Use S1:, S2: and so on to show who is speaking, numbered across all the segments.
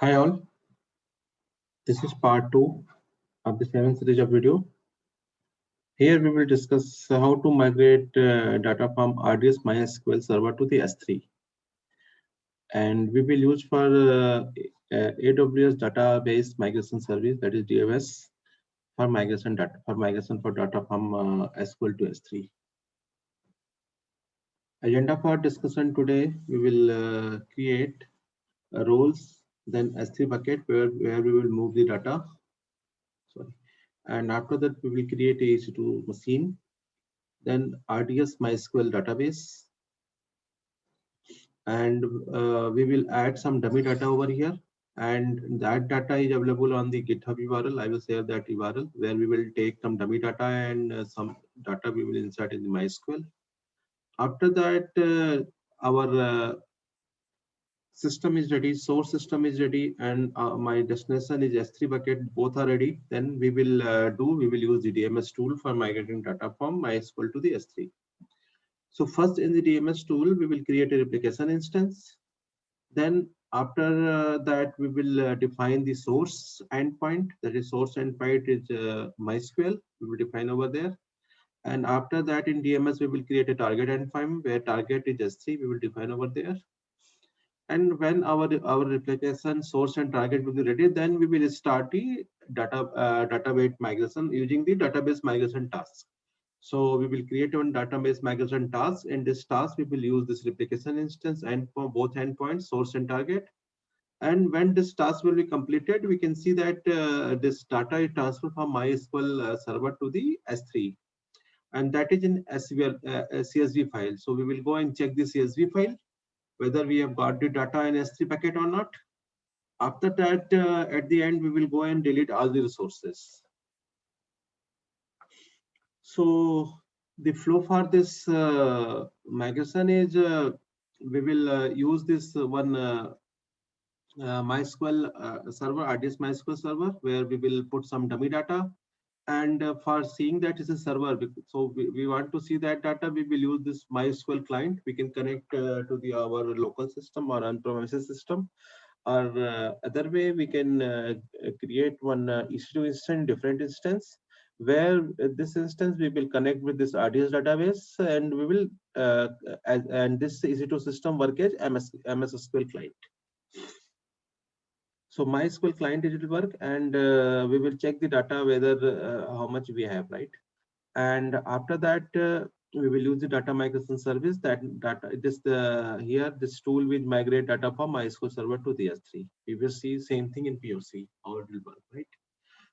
S1: Hi all, this is part 2 of the 7th series of video. Here we will discuss how to migrate data from RDS MySQL server to the S3. And we will use for AWS database migration service, that is DMS, for migration for data from SQL to S3. Agenda for discussion today, we will create roles, then S3 bucket where we will move the data. Sorry. And after that, we will create a EC2 machine, then RDS MySQL database, and we will add some dummy data over here. And that data is available on the GitHub URL. I will share that URL where we will take some dummy data and some data we will insert in the MySQL. After that, our system is ready, source system is ready, and my destination is S3 bucket. Both are ready. Then we will use the DMS tool for migrating data from MySQL to the S3. So first in the DMS tool, we will create a replication instance. Then after that, we will define the source endpoint. That is source endpoint is MySQL. We will define over there. And after that in DMS, we will create a target endpoint where target is S3. We will define over there. And when our replication source and target will be ready, then we will start the database migration using the database migration task. So we will create one database migration task. In this task, we will use this replication instance and for both endpoints, source and target. And when this task will be completed, we can see that this data is transferred from MySQL server to the S3. And that is in CSV file. So we will go and check the CSV file, whether we have got the data in S3 packet or not. After that, at the end, we will go and delete all the resources. So the flow for this migration is we will use this one MySQL server, RDS MySQL server, where we will put some dummy data. And for seeing that is a server, so we want to see that data, we will use this MySQL client. We can connect to our local system or on-premises system. Or other way, we can create one EC2 instance, different instance, where this instance we will connect with this RDS database, and we will and this EC2 system work as MS SQL client. So MySQL client it will work, and we will check the data whether how much we have, right? And after that, we will use the data migration service. That data here this tool will migrate data from MySQL server to the S3. We will see same thing in POC how it will work, right?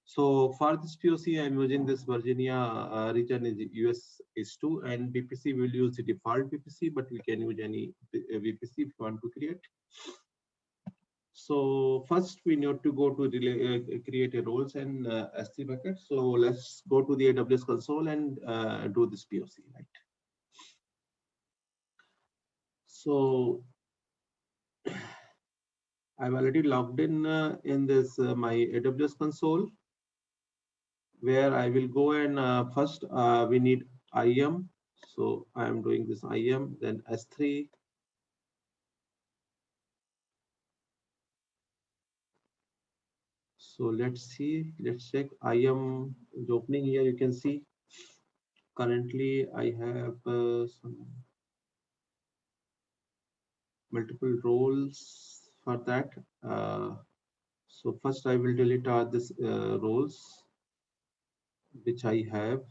S1: So for this POC, I'm using this Virginia region is US is2, and VPC will use the default VPC, but we can use any VPC if you want to create. So first we need to go to create a roles and S3 bucket. So let's go to the AWS console and do this POC, right? So I've already logged in this my AWS console, where I will go and first we need IAM. So I am doing this IAM, then S3. So let's check IAM is opening here. You can see currently I have some multiple roles for that. So first I will delete this roles which I have,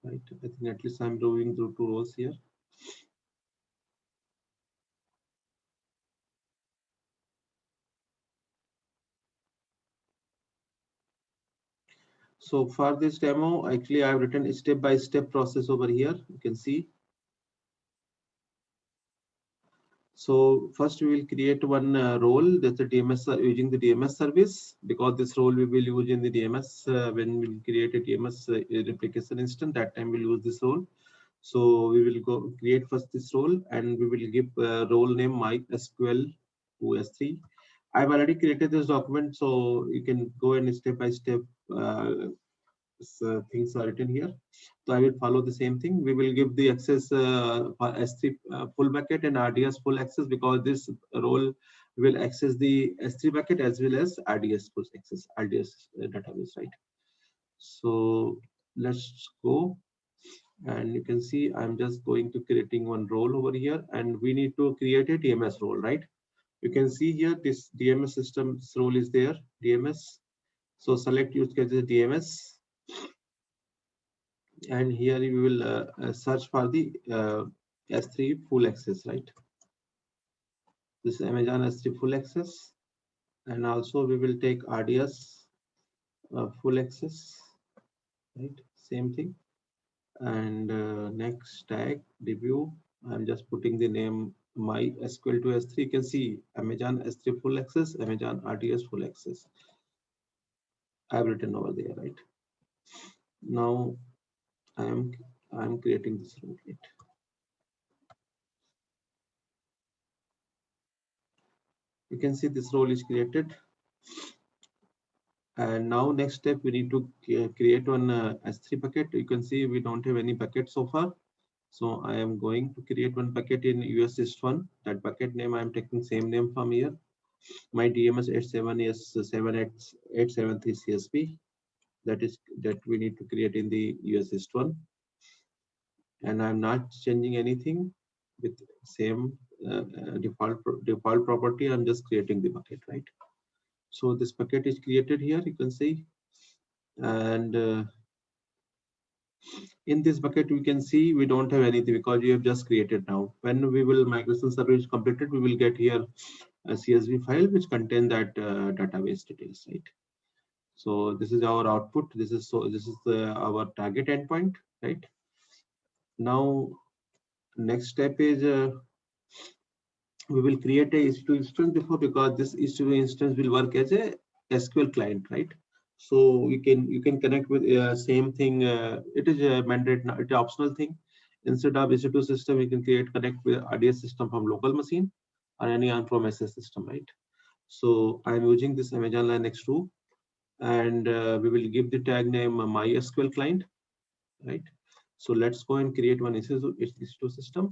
S1: right? I think at least I'm doing through 2 rows here. So for this demo, actually I've written a step-by-step process over here. You can see. So first we will create one role, that's a DMS using the DMS service, because this role we will use in the DMS when we create a DMS replication instance. That time we'll use this role. So we will go create first this role, and we will give role name MySQL to S3. I've already created this document, so you can go and step by step. Things are written here. So I will follow the same thing. We will give the access for S3 full bucket and RDS full access, because this role we will access the S3 bucket as well as RDS to access RDS database, right? So let's go, and you can see I'm just going to creating one role over here, and we need to create a DMS role, right? You can see here this DMS systems role is there, DMS. So select use cases DMS, and here we will search for the S3 full access, right? This is Amazon S3 full access, and also we will take RDS full access, right? Same thing. And next tag review, I'm just putting the name MySQL to S3. You can see Amazon S3 full access, Amazon RDS full access. I've written over there, right? Now I'm creating this role. Right? You can see this role is created. And now next step, we need to create one S3 bucket. You can see we don't have any bucket so far. So I am going to create one bucket in US East 1. That bucket name, I'm taking same name from here. My DMS 87 is 78873 CSP. That we need to create in the US East 1. And I'm not changing anything with same default property. I'm just creating the bucket, right? So this bucket is created here, you can see. And in this bucket, we can see we don't have anything because we have just created now. When we will migration service completed, we will get here a CSV file which contain that database details, right? So this is our output. This is our target endpoint, right? Now, next step is we will create a EC2 instance before, because this EC2 instance will work as a SQL client, right? So you can connect with same thing. It is a mandate, it's an optional thing. Instead of EC2 system, you can connect with RDS system from local machine or any on-premises system, right? So I'm using this Amazon Linux 2, and we will give the tag name MySQL client, right? So let's go and create one EC2 system.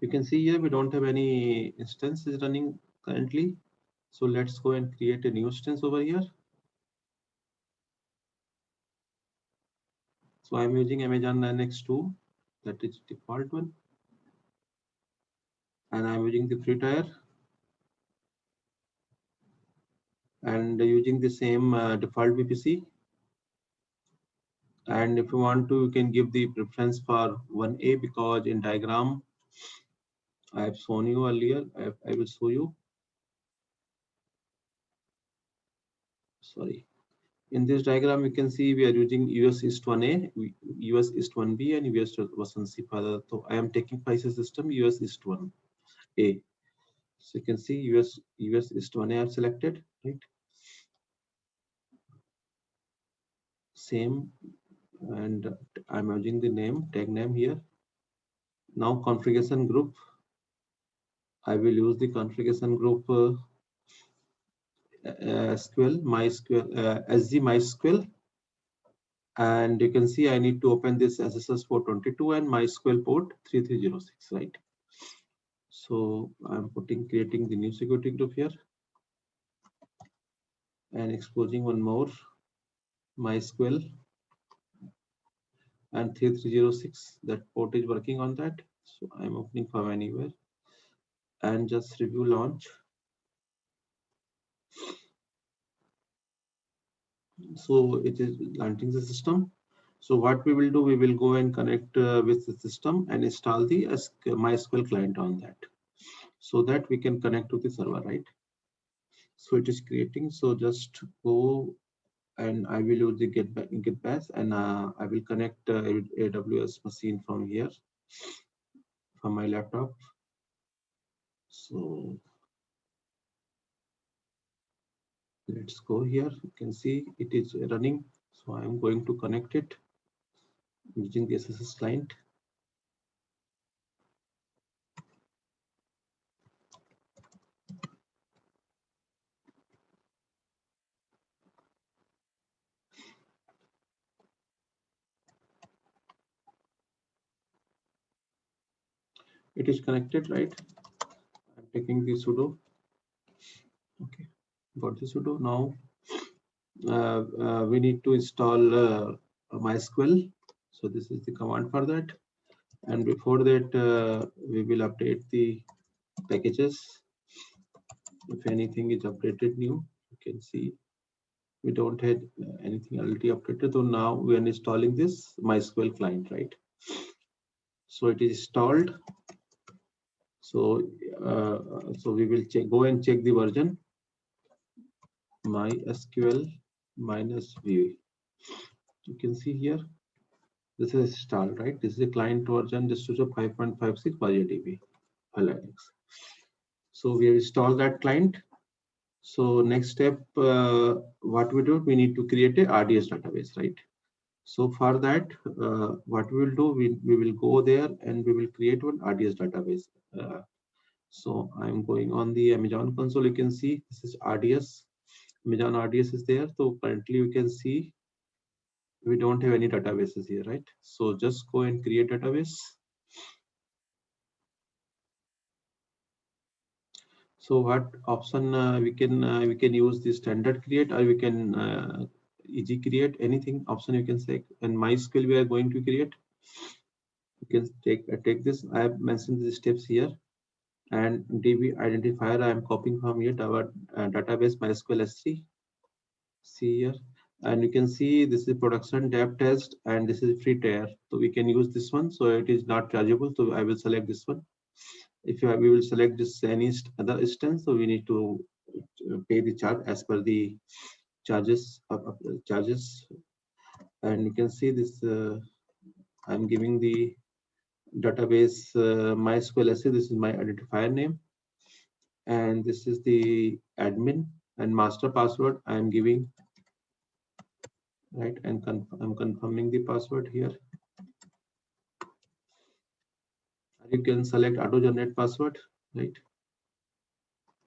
S1: You can see here we don't have any instances running currently. So let's go and create a new instance over here. So I'm using Amazon Linux 2, that is default one. And I'm using the free tier and using the same default VPC. And if you want to, you can give the preference for 1A, because in diagram I have shown you earlier. I will show you. Sorry. In this diagram, you can see we are using US East 1A, US East 1B, and US West 1C. So I am taking FISA system US East 1A. So you can see US East 1A I have selected, right? Same, and I'm using the name, tag name here. Now configuration group, I will use the configuration group SQL, MySQL, SG MySQL. And you can see I need to open this SSH port 22 and MySQL port 3306, right? So I'm creating the new security group here and exposing one more MySQL and 3306. That port is working on that. So I'm opening from anywhere and just review launch. So it is launching the system. So what we will do, we will go and connect with the system and install the MySQL client on that, so that we can connect to the server, right? So it is creating. So just go, and I will use the get bash, and I will connect AWS machine from here, from my laptop. So let's go here. You can see it is running. So I'm going to connect it using the SSH client. It is connected, right? I'm taking the sudo. Okay, got the sudo. Now we need to install MySQL. So this is the command for that. And before that, we will update the packages. If anything is updated new, you can see we don't have anything already updated. So now we are installing this MySQL client, right? So it is installed. So so we will go and check the version. MySQL -v. You can see here, this is installed, right? This is a client version, just to 5.56 MariaDB. So we have installed that client. So next step, what we do, we need to create a RDS database, right? So for that, what we will do, we will go there and we will create one RDS database. So I'm going on the Amazon console. You can see this is RDS. Amazon RDS is there. So currently you can see we don't have any databases here, right? So just go and create database. So what option we can use the standard create, or we can easy create, anything option you can say. And MySQL we are going to create. You can take this. I have mentioned the steps here. And DB identifier I am copying from here, our database MySQL S3. See here, and you can see this is production dev test, and this is free tier. So we can use this one. So it is not chargeable. So I will select this one. If we will select this any other instance, so we need to pay the charge as per the charges. And you can see this. I'm giving the database MySQL S3. This is my identifier name, and this is the admin and master password I am giving, right? And I'm confirming the password here. You can select auto generate password, right?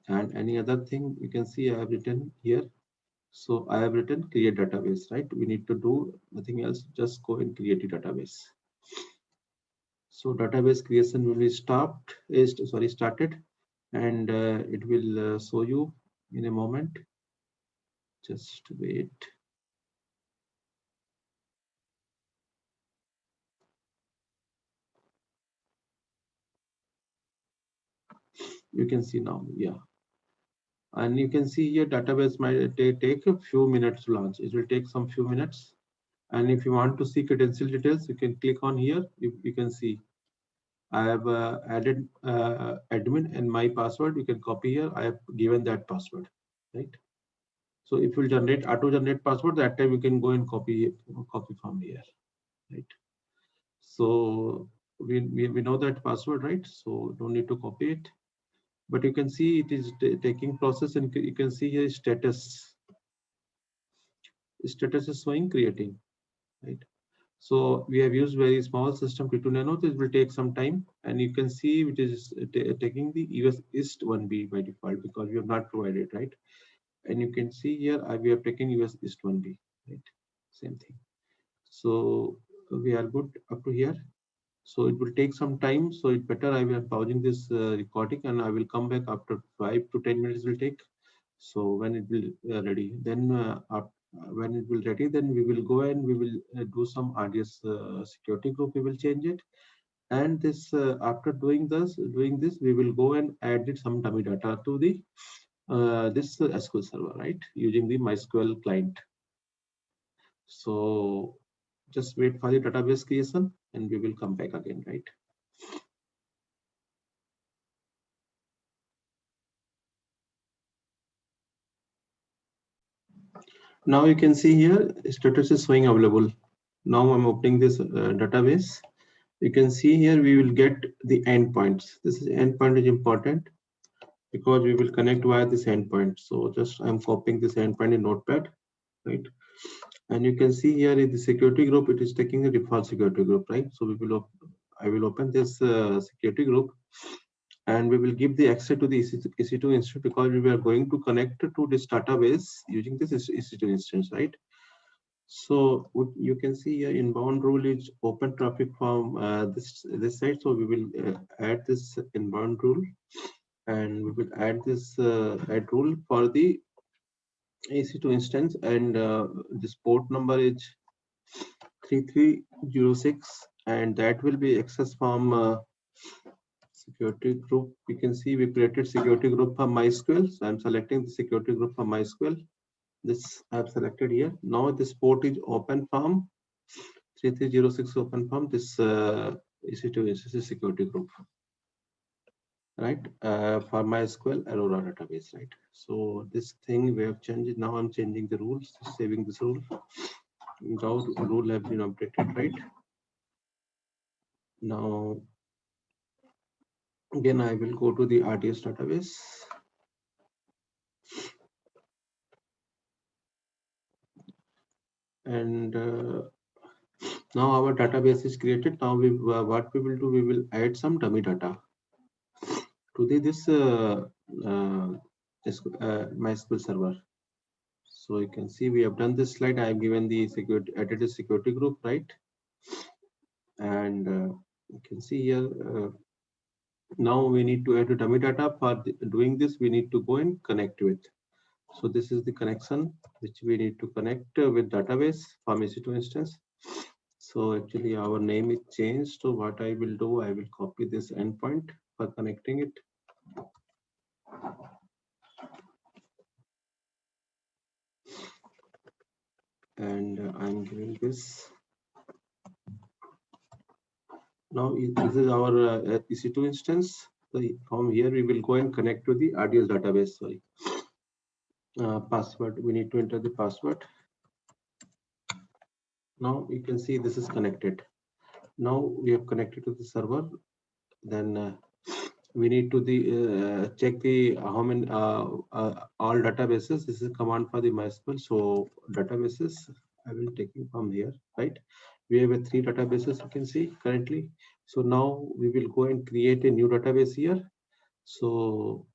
S1: And any other thing you can see I have written here. So I have written create database, right? We need to do nothing else, just go and create a database. So database creation will be started, and it will show you in a moment. Just wait. You can see now, yeah. And you can see here database might take a few minutes to launch. It will take some few minutes. And if you want to see credential details, you can click on here. You can see I have added admin and my password. You can copy here. I have given that password, right? So if you auto generate password, that time you can go and copy from here, right? So we know that password, right? So don't need to copy it. But you can see it is taking process, and you can see here status. Status is showing creating, right? So we have used very small system T2 Nano. This will take some time, and you can see it is taking the US East 1B by default because we have not provided, right? And you can see here we have taken US East 1B, right? Same thing. So we are good up to here. So it will take some time. So it's better I will pausing this recording, and I will come back after 5 to 10 minutes will take. So when it will ready, then when it will ready, then we will go and we will do some RDS security group. We will change it, and this after doing this, we will go and add some dummy data to the this SQL server, right? Using the MySQL client. So just wait for the database creation, and we will come back again, right? Now you can see here status is showing available. Now I'm opening this database. You can see here we will get the endpoints. This is endpoint is important because we will connect via this endpoint. So just I'm copying this endpoint in Notepad, right? And you can see here in the security group, it is taking a default security group, right? So I will open this security group, and we will give the access to the EC2 instance because we are going to connect to this database using this EC2 instance, right? So you can see here inbound rule is open traffic from this side. So we will add this inbound rule, and we will add this add rule for the EC2 instance, and this port number is 3306, and that will be accessed from security group. We can see we created security group for MySQL. So I'm selecting the security group for MySQL. This I've selected here. Now this port is open from 3306 open from this EC2 instance security group, right? For MySQL Aurora database, right? So this thing we have changed. Now I'm changing the rules, saving this rule. Now rule have been updated, right? Now again I will go to the RDS database. And now our database is created. Now we what we will do, we will add some dummy data to this MySQL server. So you can see we have done this slide. I have given the security, added a security group, right? And you can see here now we need to add a dummy data. For doing this, we need to go and connect with. So this is the connection which we need to connect with database from EC2 instance. So actually our name is changed. So what I will do, I will copy this endpoint for connecting it. And I'm giving this. Now this is our EC2 instance. So from here we will go and connect to the RDS database. Sorry, password. We need to enter the password. Now you can see this is connected. Now we have connected to the server. Then we need to check the how many all databases. This is a command for the MySQL. So databases I will take it from here, right? We have 3 databases you can see currently. So now we will go and create a new database here. So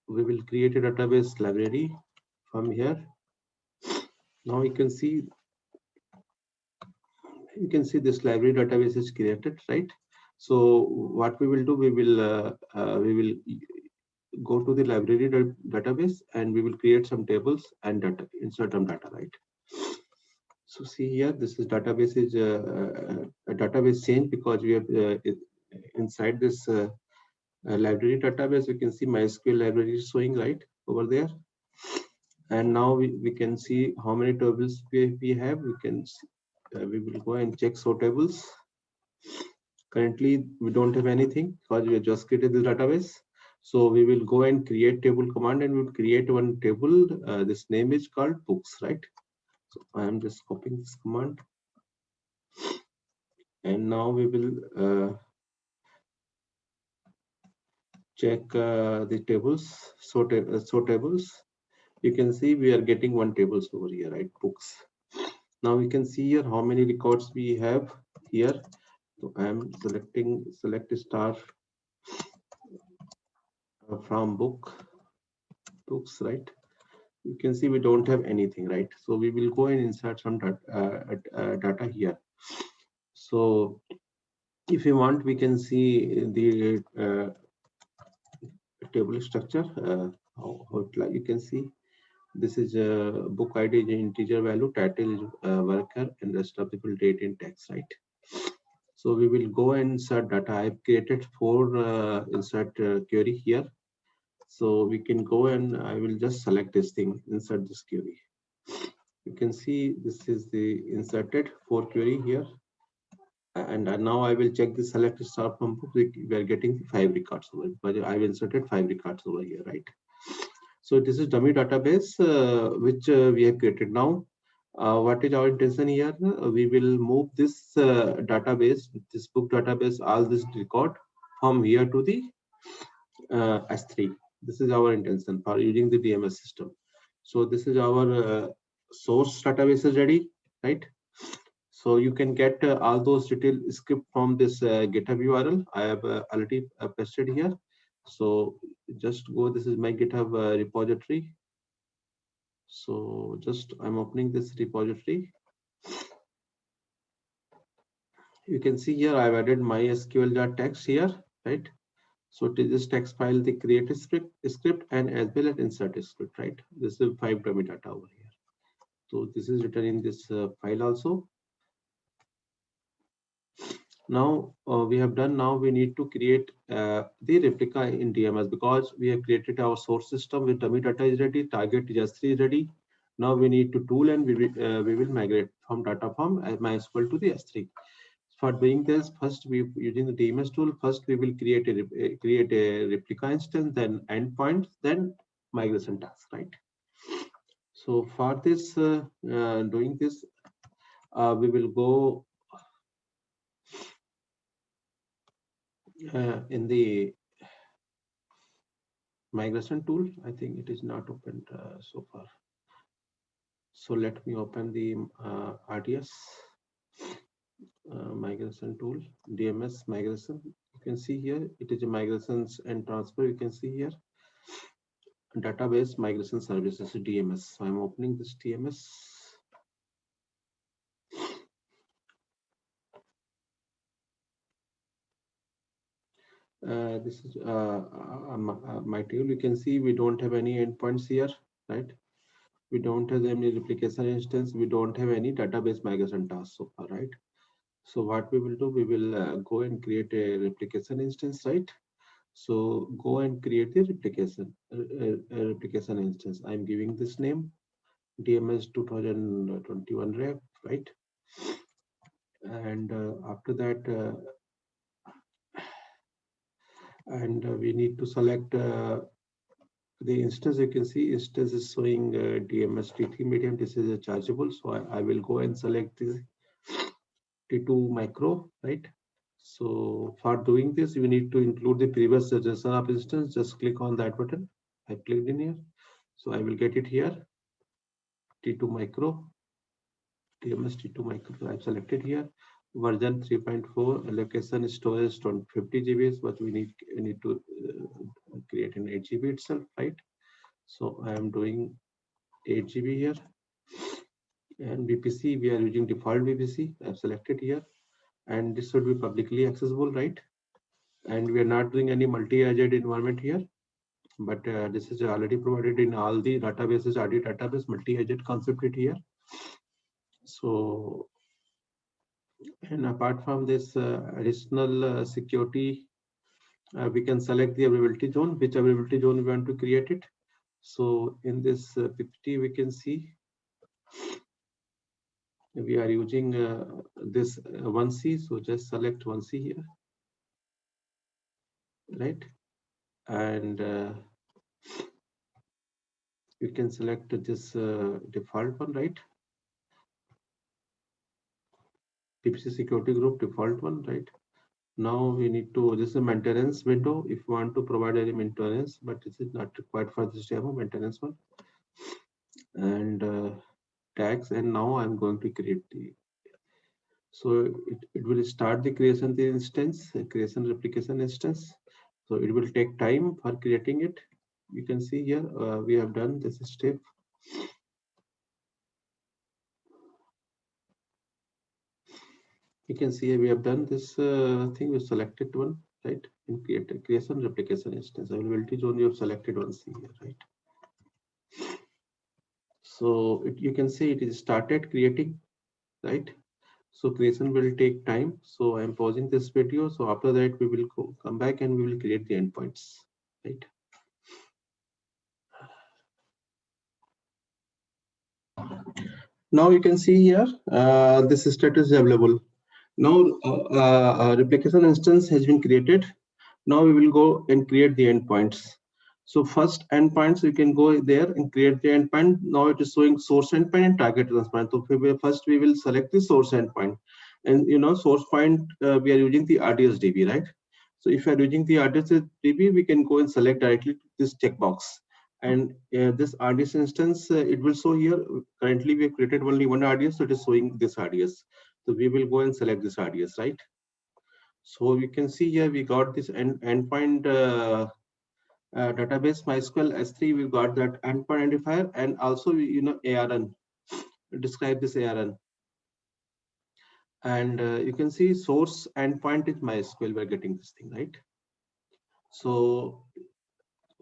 S1: we will create a database library from here. Now you can see this library database is created, right? So what we will do, we will go to the library database, and we will create some tables and data, insert some data, right? So see here, this is database is a database change because we have inside this library database, we can see MySQL library is showing right over there. And now we can see how many tables we have. We can see, we will go and check show tables. Currently we don't have anything because we have just created the database. So we will go and create table command, and we will create one table. This name is called books, right? So I am just copying this command, and now we will check the tables. So tables. You can see we are getting one tables over here, right? Books. Now we can see here how many records we have here. So I am selecting select star from books, right? You can see we don't have anything, right? So we will go and insert some data here. So if you want, we can see the table structure. You can see this is a book ID is integer value, title is worker, and rest of the date in text, right? So we will go and insert data. I've created 4 insert query here. So we can go and I will just select this thing, insert this query. You can see this is the inserted 4 query here. And now I will check the select star from book. We are getting 5 records over, but I've inserted 5 records over here, right? So this is dummy database which we have created. Now what is our intention here? We will move this database, this book database, all this record from here to the S3. This is our intention for using the DMS system. So this is our source database is ready, right? So you can get all those detailed script from this GitHub URL. I have already pasted here. So just go. This is my GitHub repository. So just I'm opening this repository. You can see here I've added mysql.txt here, right? So to this text file, the create a script and as well as insert a script, right? This is 5 dummy data over here. So this is written in this file also. Now we have done. Now we need to create the replica in DMS because we have created our source system with dummy data is ready, target S3 is ready. Now we need to tool and we will migrate from data from MySQL to the S3. For doing this, first we using the DMS tool. First we will create a replica instance, then endpoints, then migration task, right? So for this doing this, we will go in the migration tool. I think it is not opened so far. So let me open the RDS migration tool, DMS migration. You can see here it is a migrations and transfer. You can see here database migration services, DMS. So I'm opening this DMS. This is my tool. You can see we don't have any endpoints here, right? We don't have any replication instance. We don't have any database migration task so far, right? So what we will do, we will go and create a replication instance, right? So go and create the replication instance. I'm giving this name DMS 2021 rep, right? And after that, we need to select the instance. You can see instance is showing DMS T3 medium. This is a chargeable. So I will go and select this T2 micro, right? So for doing this, you need to include the previous suggestion of instance. Just click on that button. I clicked in here. So I will get it here. T2 micro, DMS T2 micro. I've selected here. Version 3.4, allocation storage 50 GB, but we need to create an 8 GB itself, right? So I am doing 8 GB here. And VPC, we are using default VPC. I've selected here. And this should be publicly accessible, right? And we are not doing any multi-agent environment here, but this is already provided in all the databases. RD database multi-agent concept it here. So, and apart from this additional security, we can select the availability zone, which availability zone we want to create it. So in this PPT, we can see we are using this 1C. So just select 1C here, right? And you can select this default one, right? PPC security group default one, right? Now we need to, this is a maintenance window if you want to provide any maintenance, but this is not required for this demo, maintenance one. And tags, and now I'm going to create the, so it will start the creation of the instance, creation replication instance. So it will take time for creating it. You can see here we have done this step. You can see we have done this thing. We selected one, right? In creation replication instance availability zone. You have selected one C here, right? So you can see it is started creating, right? So creation will take time. So I'm pausing this video. So after that, we will come back and we will create the endpoints, right? Now you can see here, this status is available. Now replication instance has been created. Now we will go and create the endpoints. So first endpoints, you can go there and create the endpoint. Now it is showing source endpoint and target endpoint. So first we will select the source endpoint. And source point, we are using the RDS-DB, right? So if you are using the RDS-DB, we can go and select directly this checkbox. And this RDS instance, it will show here. Currently, we have created only one RDS, so it is showing this RDS. So we will go and select this RDS, right? So you can see here we got this endpoint database MySQL S3. We got that endpoint identifier, and also ARN. Describe this ARN. And you can see source endpoint is MySQL. We're getting this thing, right? So,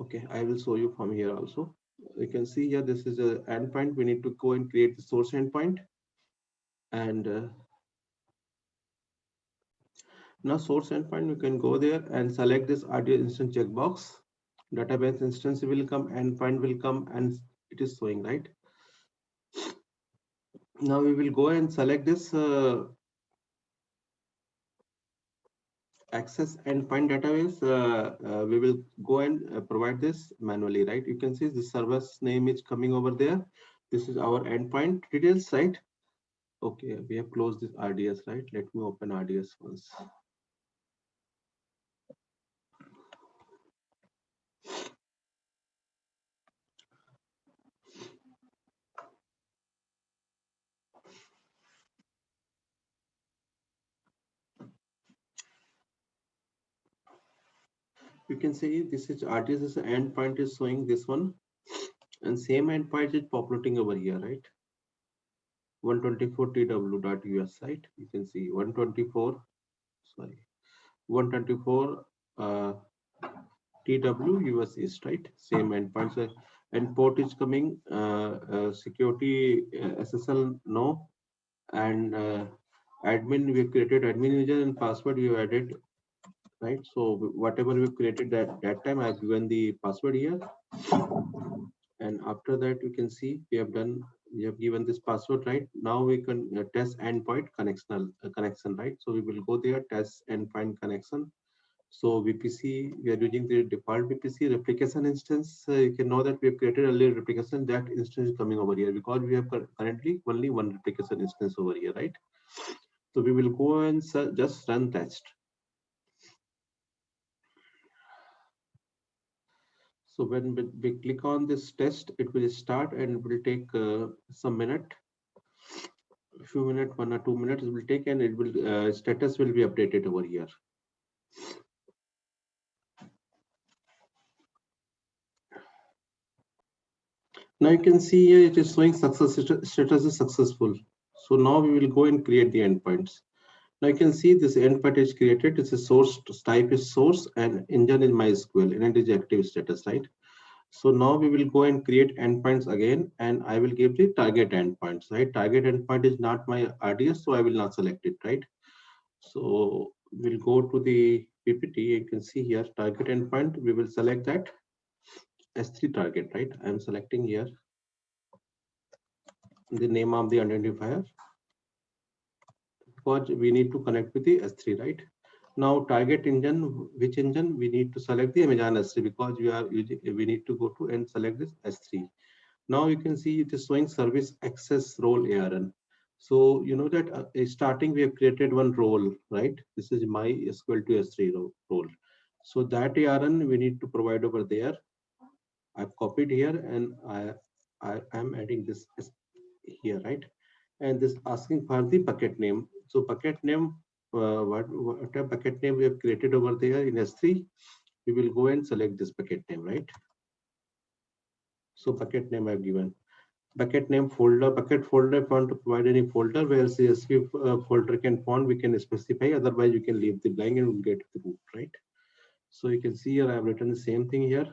S1: okay, I will show you from here also. You can see here, this is a endpoint. We need to go and create the source endpoint. And now source endpoint, you can go there and select this RDS instance checkbox. Database instance will come, endpoint will come, and it is showing, right? Now we will go and select this access endpoint database. We will go and provide this manually, right? You can see the service name is coming over there. This is our endpoint details, right? Okay, we have closed this RDS, right? Let me open RDS once. You can see this is RDS, this endpoint is showing this one, and same endpoint is populating over here, right? 124tw.us, right? You can see 124, sorry, 124 TW US East, right? Same endpoints. And port is coming, security SSL no, and admin, we created admin user and password we have added, right? So whatever we created that time, I've given the password here. And after that, you can see we have given this password, right? Now we can test endpoint connection, right? So we will go there, test endpoint connection. So VPC, we are using the default VPC replication instance. You can know that we have created earlier replication. That instance is coming over here because we have currently only one replication instance over here, right? So we will go and just run test. So when we click on this test, it will start and it will take some minute, a few minutes, 1 or 2 minutes it will take, and it will status will be updated over here. Now you can see here it is showing success status is successful. So now we will go and create the endpoints. Now you can see this endpoint is created. It's a source type is source and engine is MySQL and it is active status, right? So now we will go and create endpoints again, and I will give the target endpoints, right? Target endpoint is not my RDS, so I will not select it, right? So we'll go to the PPT. You can see here target endpoint. We will select that S3 target, right? I'm selecting here the name of the identifier because we need to connect with the S3, right? Now target engine, which engine? We need to select the Amazon S3 because we need to go to and select this S3. Now you can see it is showing service access role ARN. So you know that starting we have created one role, right? This is my SQL to S3 role. So that ARN we need to provide over there. I've copied here and I am adding this here, right? And this asking for the bucket name. So bucket name, what a bucket name we have created over there in S3, we will go and select this bucket name, right? So bucket name I've given. Bucket name folder, bucket folder, if you want to provide any folder where CSV folder can found, we can specify, otherwise you can leave the blank and we'll get the root, right? So you can see here, I've written the same thing here.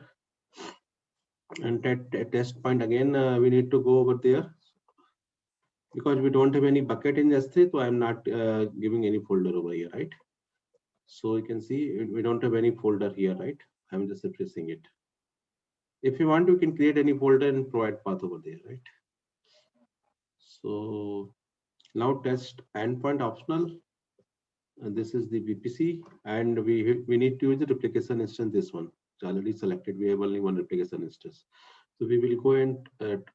S1: And that test point again, we need to go over there because we don't have any bucket in S3, so I'm not giving any folder over here, right? So you can see we don't have any folder here, right? I'm just refreshing it. If you want, you can create any folder and provide path over there, right? So now test endpoint optional. And this is the VPC, and we need to use the replication instance. This one it's already selected. We have only one replication instance, so we will go and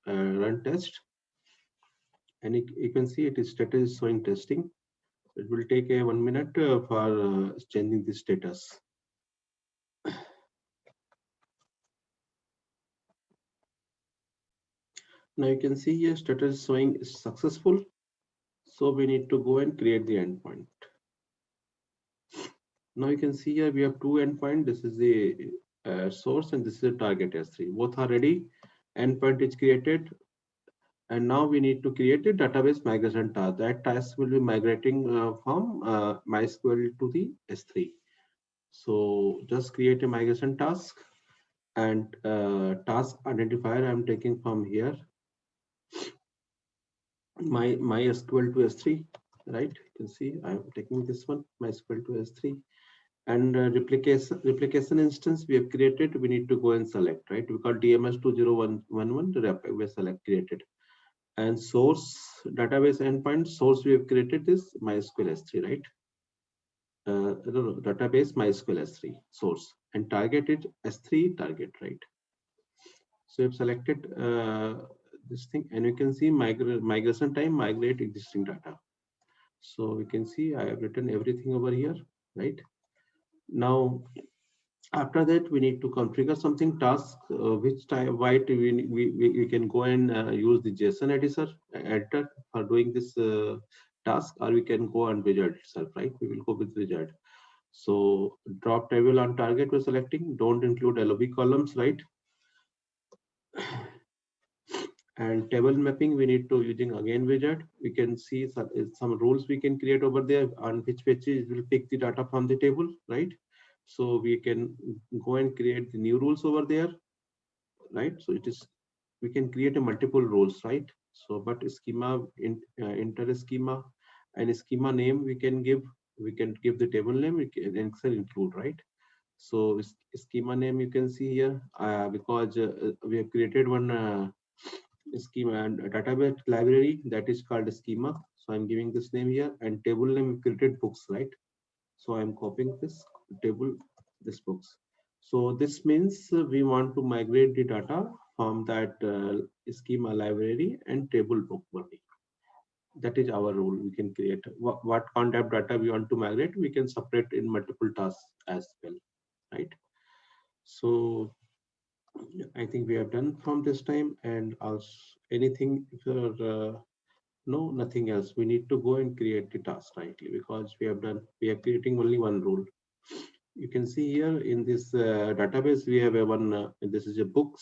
S1: run test, and you can see it is status showing testing. It will take a 1 minute for changing the status. Now you can see here status showing is successful. So we need to go and create the endpoint. Now you can see here we have two endpoints. This is the source and this is the target S3. Both are ready. Endpoint is created And now we need to create a database migration task. That task will be migrating from MySQL to the S3. So just create a migration task, and task identifier I'm taking from here, MySQL to S3, right? You can see I'm taking this one, MySQL to S3. And replication instance we have created, we need to go and select, right? We call DMS 2011 we select created. And source database endpoint source we have created this MySQL S3, right? No, database MySQL S3 source, and target it S3 target, right? So I've selected this thing, and you can see migration time, migrate existing data. So we can see I have written everything over here, right? Now, after that, we need to configure something task, which time, why we can go and use the JSON editor for doing this task, or we can go and wizard itself, right? We will go with wizard. So drop table on target we're selecting, don't include LOB columns, right? And table mapping we need to using again wizard. We can see some rules we can create over there on which pages will pick the data from the table, right? So we can go and create the new rules over there, right? So it is, we can create a multiple rules, right? So but schema enter schema, and schema name we can give the table name, we can Excel include, right? So schema name you can see here, because we have created one schema and a database library that is called schema. So I'm giving this name here, and table name we created books, right? So I'm copying this table, this books. So this means we want to migrate the data from that schema library and table book only. That is our rule. We can create what content data we want to migrate. We can separate in multiple tasks as well, right? So I think we have done from this time, and also anything if you're no, nothing else. We need to go and create the task rightly, because we are creating only one rule. You can see here in this database, we have a one, this is a book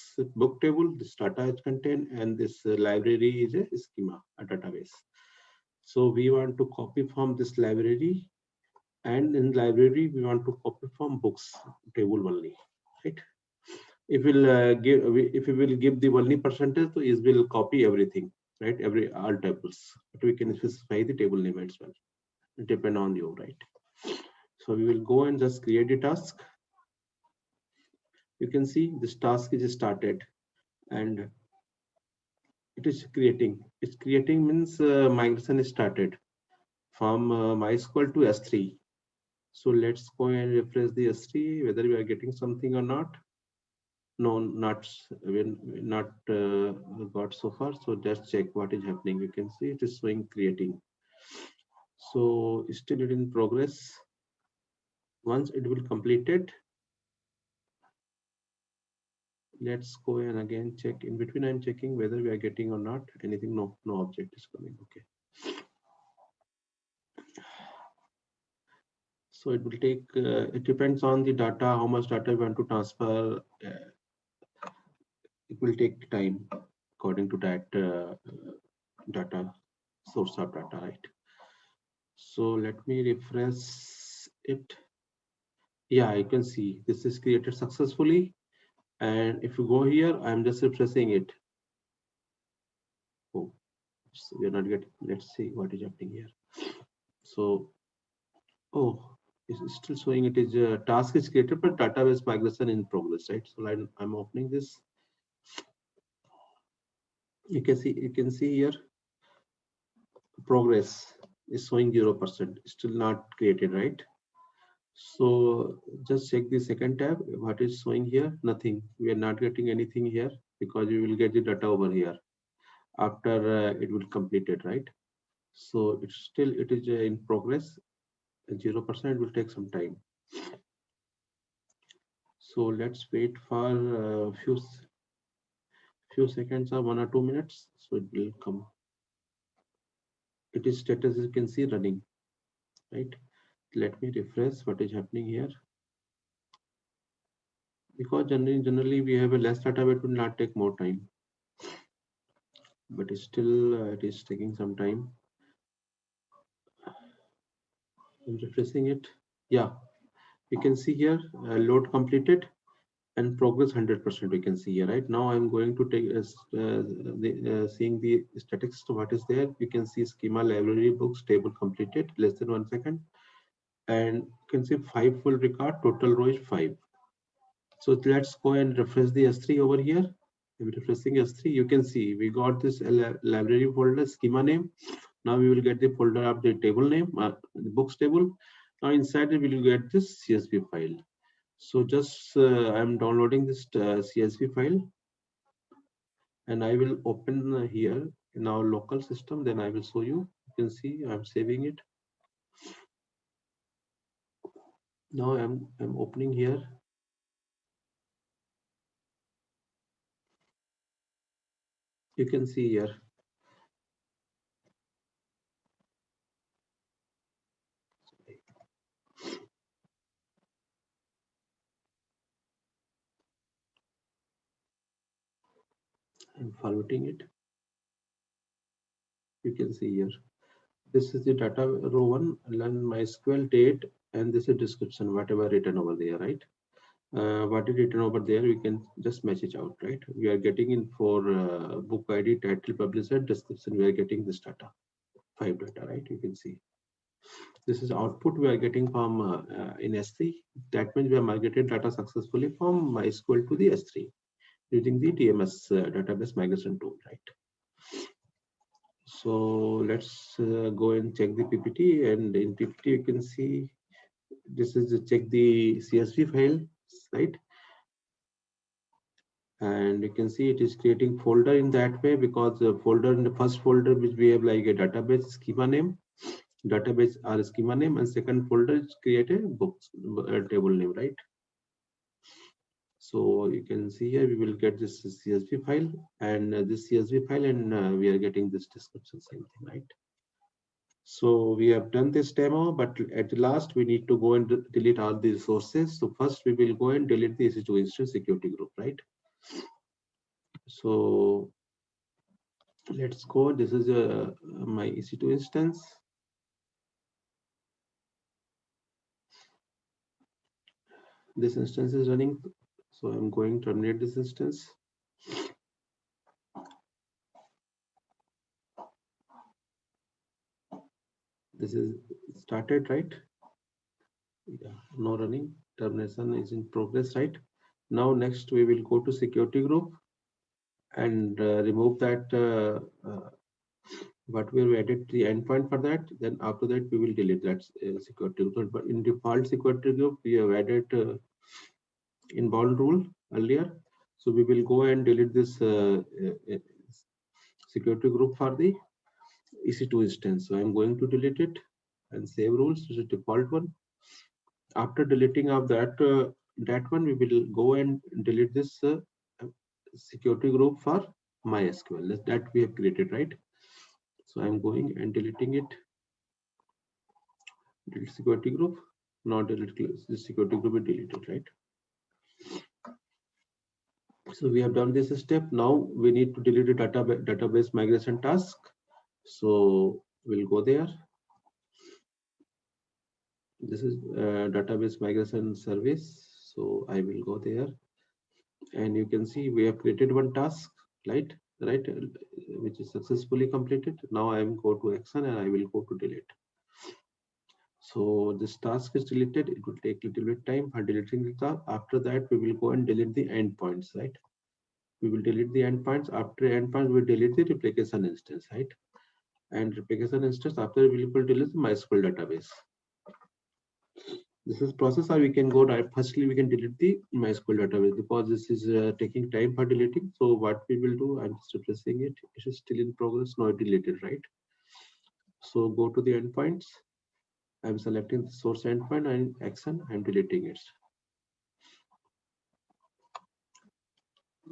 S1: table, this data is contained, and this library is a schema, a database. So we want to copy from this library, and in library, we want to copy from books table only, right? If we will give the only percentage, so it will copy everything, right? All tables, but we can specify the table name as well. It depend on you, right? So we will go and just create a task. You can see this task is started, and it is creating. It's creating means migration is started from MySQL to S3. So let's go and refresh the S3 whether we are getting something or not. No, we're not got so far. So just check what is happening. You can see it is showing creating. So still it in progress. Once it will complete it, let's go and again check. In between, I'm checking whether we are getting or not anything. No, no object is coming. Okay. So it will take. It depends on the data, how much data we want to transfer. It will take time according to that data source of data, right? So let me refresh it. Yeah, you can see this is created successfully. And if you go here, I'm just refreshing it. Oh, so we're not getting, let's see what is happening here. So, oh, it's still showing it is a task is created, but database migration in progress, right? So I'm opening this. You can see here progress is showing 0%, still not created, right? So just check the second tab. What is showing here? Nothing. We are not getting anything here because we will get the data over here after it will complete it, right? So it's still, it is in progress. 0% will take some time. So let's wait for a few seconds or 1 or 2 minutes. So it will come. It is status, you can see, running, right? Let me refresh what is happening here. Because generally we have a less data, it will not take more time. but still it is taking some time. I'm refreshing it. Yeah, you can see here load completed and progress 100%. We can see here. Right now, I'm going to take seeing the statistics. What is there? You can see schema library books table completed less than 1 second, and you can see 5 full record. Total row is 5. So let's go and refresh the S3 over here. I'm refreshing S3. You can see we got this library folder schema name. Now we will get the folder of the table name, the books table. Now inside it we will get this CSV file. So just I'm downloading this CSV file, and I will open here in our local system. Then I will show you. You can see I'm saving it. Now I'm opening here. You can see here. I'm formatting it. You can see here. This is the data row 1, learn MySQL date, and this is description, whatever written over there, right? What is written over there, we can just match it out, right? We are getting in for book ID, title, publisher, description, we are getting this data, 5 data, right? You can see. This is output we are getting from in S3. That means we have migrated data successfully from MySQL to the S3 using the TMS database migration tool, right? So let's go and check the PPT, and in PPT you can see this is to check the CSV file, right? And you can see it is creating folder in that way because the folder in the first folder which we have like a database schema name, database or schema name, and second folder is created books table name, right? So you can see here we will get this CSV file and this CSV file, and we are getting this description, same thing, right? So we have done this demo, but at the last we need to go and delete all the resources. So first we will go and delete the EC2 instance security group, right? So let's go. This is my EC2 instance. This instance is running. So I'm going to terminate this instance. This is started, right? Yeah, no running. Termination is in progress, right? Now next we will go to security group and remove that what we have added the endpoint for that. Then after that we will delete that security group. But in default security group we have added inbound rule earlier. So we will go and delete this security group for the EC2 instance. So I'm going to delete it and save rules, which is default one. After deleting of that one, we will go and delete this security group for MySQL that we have created, right? So I'm going and deleting it. Delete security group. Not delete this security group is deleted, right? So we have done this step. Now we need to delete the database migration task. So we'll go there. This is database migration service. So I will go there, and you can see we have created one task, right? Which is successfully completed. Now I am go to action and I will go to delete. So this task is deleted. It will take a little bit time for deleting the task. After that, we will go and delete the endpoints, right? We will delete the endpoints. After endpoints, we delete the replication instance, right? And replication instance after we will delete the MySQL database. This is process, or we can go direct. Firstly, we can delete the MySQL database because this is taking time for deleting. So what we will do, I'm just replacing it. It is still in progress, not deleted, right? So go to the endpoints. I'm selecting the source endpoint and action. I'm deleting it.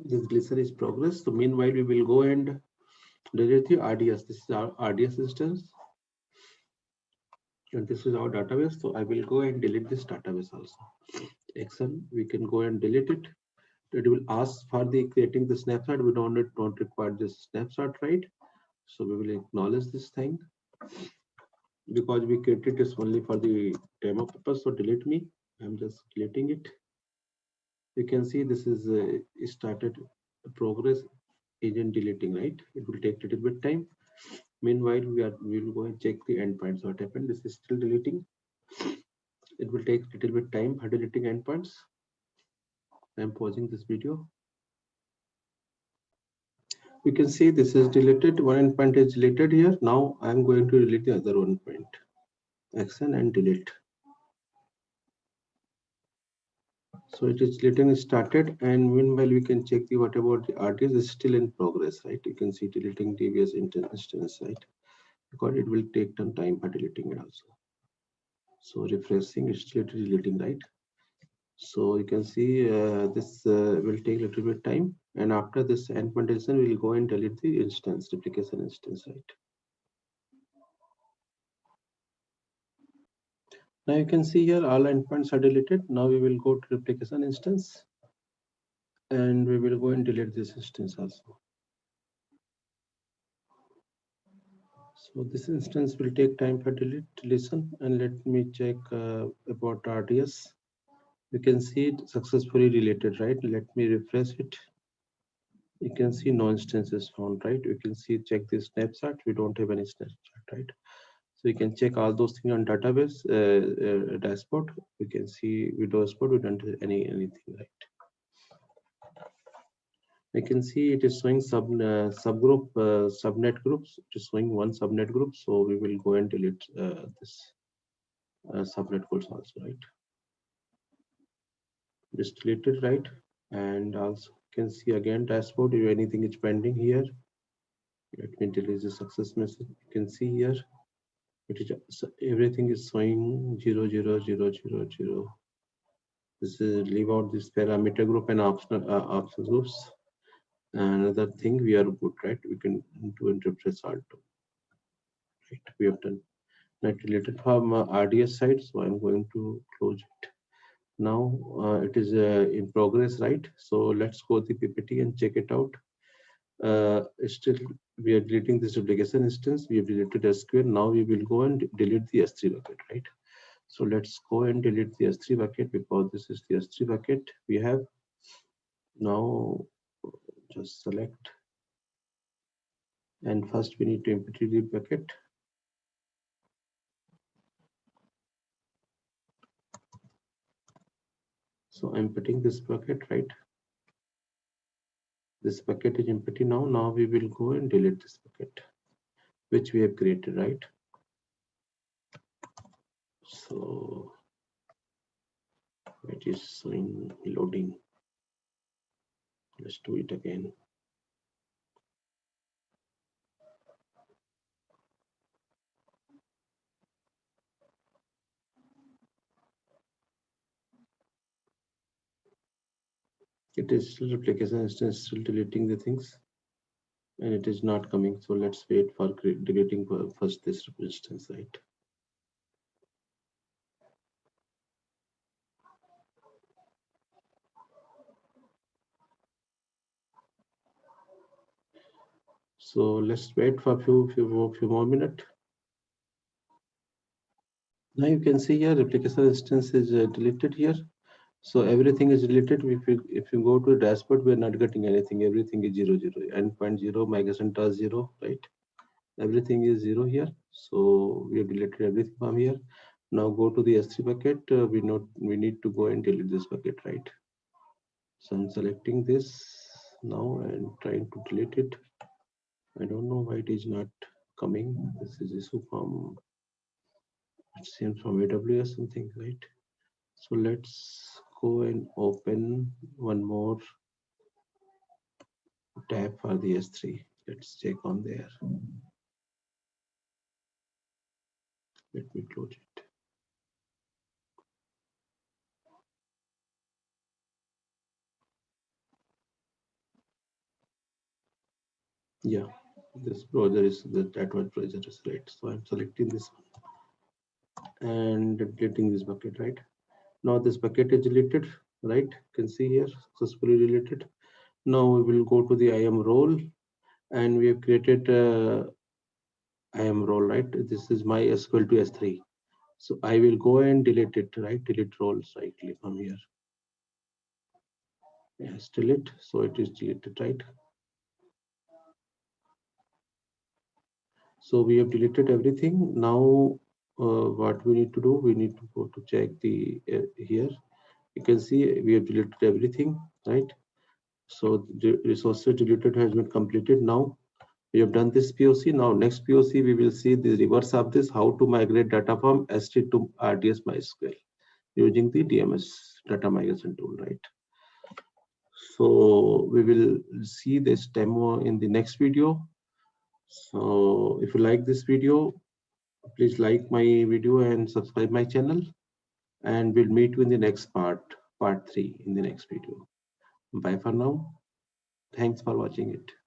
S1: This deletion is progress. So meanwhile, we will go and delete the RDS. This is our RDS instance. And this is our database. So I will go and delete this database also. Action, we can go and delete it. It will ask for the creating the snapshot. We don't require this snapshot, right? So we will acknowledge this thing because we created this only for the demo purpose. So delete me. I'm just deleting it. You can see this is started progress agent deleting, right? It will take a little bit time. Meanwhile, we will go and check the endpoints. What happened? This is still deleting. It will take a little bit time for deleting endpoints. I'm pausing this video. You can see this is deleted. One endpoint is deleted here. Now I'm going to delete the other one point. Action and delete. So it is deleting started, and meanwhile we can check the what about the artist is still in progress, right? You can see deleting previous instance, right? Because it will take some time for deleting it also. So refreshing, it's still deleting, right? So you can see this will take a little bit time, and after this endpoint deletion, we will go and delete the instance, replication instance, right? Now you can see here all endpoints are deleted. Now we will go to replication instance, and we will go and delete this instance also. So this instance will take time for deletion, and let me check about RDS. You can see it successfully deleted, right? Let me refresh it. You can see no instance is found, right? You can see check this snapshot. We don't have any snapshot, right? So you can check all those things on database dashboard. You can see with dashboard we don't have anything, right? I can see it is showing subgroup subnet groups. It is showing one subnet group, so we will go and delete this subnet groups also, right? Just deleted, right? And also you can see again dashboard if anything is pending here. Let me delete the success message. You can see here it is everything is showing 00000. This is leave out this parameter group and optional groups. Another thing we are good, right? We can do interpret all too. Right, we have done. Now deleted from RDS side, so I'm going to close it. Now it is in progress, right? So let's go to the PPT and check it out. Still we are deleting this replication instance. We have deleted SQL. Now we will go and delete the S3 bucket, right? So let's go and delete the S3 bucket because this is the S3 bucket we have. Now just select, and first we need to empty the bucket. So I'm putting this bucket, right? This bucket is empty now. Now we will go and delete this bucket, which we have created, right? So it is showing loading. Let's do it again. It is still replication instance, still deleting the things, and it is not coming. So let's wait for deleting first this instance, right? So let's wait for a few more minutes. Now you can see here replication instance is deleted here. So everything is deleted. If you go to the dashboard, we are not getting anything. Everything is 0, 0, endpoint 0, migration task 0, right? Everything is 0 here. So we have deleted everything from here. Now go to the S3 bucket. We need to go and delete this bucket, right? So I'm selecting this now and trying to delete it. I don't know why it is not coming. This is issue from, it seems from AWS something, right? So let's go and open one more tab for the S3. Let's check on there. Let me close it. Yeah, this browser is that one browser is right. So I'm selecting this one and deleting this bucket, right? Now this bucket is deleted. right? You can see here successfully deleted. Now we will go to the IAM role, and we have created IAM role, right? This is my SQL to S3. So I will go and delete it, right? Delete roles, right? Click from here. Yes, delete. So it is deleted, right? So we have deleted everything. Now, what we need to do, we need to go to check the here. You can see we have deleted everything, right? So the resources deleted has been completed. Now we have done this POC. Now next POC, we will see the reverse of this, how to migrate data from S3 to RDS MySQL using the DMS data migration tool, right? So we will see this demo in the next video. So if you like this video, please like my video and subscribe my channel, and we'll meet you in the next part 3 in the next video. Bye for now. Thanks for watching it.